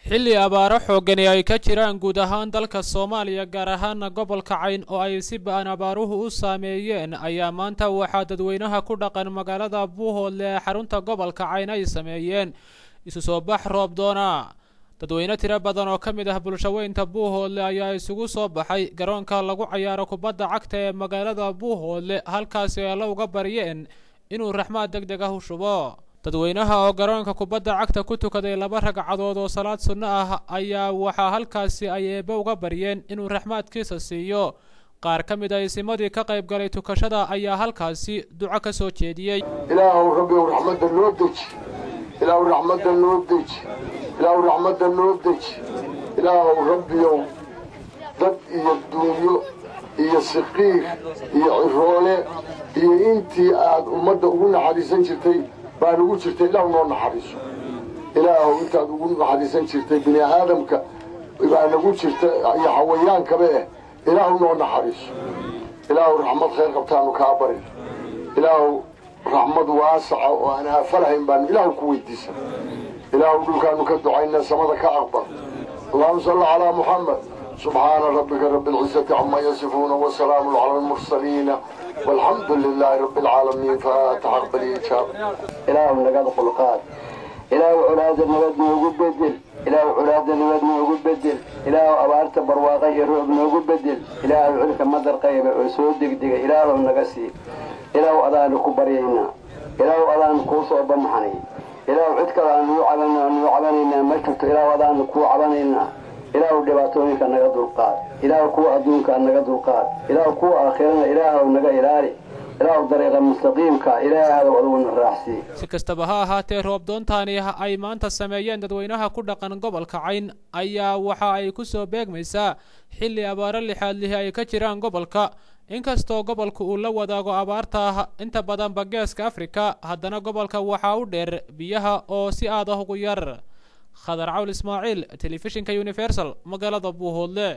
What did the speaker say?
xilli abaaro xooggan ay ka jiraan guud ahaan dalka Soomaaliya gaar ahaan gobolka Cayn oo ay si ba'an abaaruhu u saameeyeen ayaa maanta waxaa dadweynaha ku dhaqan magaalada Buuhoodle ee xarunta gobolka Cayn ay sameeyeen isu soo bax roob doona dadweyne tiro badan oo kamid ah bulshadeynta Buuhoodle ayaa isugu soo baxay garoonka lagu ciyaaro kubadda cagta ee magaalada Buuhoodle halkaas oo la uga bariyeen inuu raxmad degdeg ah u shubo dadweynaha oo garoonka kubadda cagta ku tukaday laba ragcadood oo salaad sunno ah ayaa waxa halkaasi ay eeba uga bariyeen inuu raxmadkiisa siiyo qaar kamid ah isimadii ka qayb galay tukashada ayaa halkaasi duco ka soo jeediyay ilaahu rabbi raxmadda noo deji ilaahu raxmadda noo deji ilaahu raxmadda noo deji ilaahu rabbiyow dad iyo duunyo iyo saqiir iyo ciroole iyo intii aad ummadda ugu naxariisan jirtay baan ugu jirtay ilaahu noo naxariiso ilaahu intaad ugu naxariisan jirtay bini aadamka baan ugu jirtay iyo xawayaankaba ilaahu noo naxariiso ilaahu raxmad khayr qabtaanu kaa barin ilaahu raxmad waasaca oo aan aafalahayn baan ilaahu ku weydiisan ilaahu dhulkaanu ka ducayna samada ka aqbal allahumma salli ala muhammad سبحان ربك رب العزة عما يصفون وسلام على المرسلين والحمد لله رب العالمين فتقبل إجابة إله نقاد خلقات إله أولاد النبد نوجد بدل إله أولاد النبد نوجد بدل إله أبارت برواقي الرعب نوجد بدل إله العلك مدر قيب عسود دق إله نقسي إله أذان كبرينا إله أذان كوس وبمحني إله عدك أن يعلننا مشت إله أذان كو علننا إله دباتونك نقد القاد إله كو أدونك نقد القاد إله كو آخرنا إله ونقى إلهي إله طريق مستقيم كإله هذا وضون الرحسي سكستبها هاتي روب دونتاني أي مانتا سميين دادوينها كل قن قبل كعين أي وحا أي كسو بيق ميسا حلي أبار اللي حالي أي كتيران قبل كا inkastoo gobolku uu la wadaago abaarta inta badan bageeska Afrika haddana gobolka waxa uu dheer biyaha oo si aad ah ugu yar Khadar Cawl Ismaaciil telefishinka Universal magaalada Buuhoodle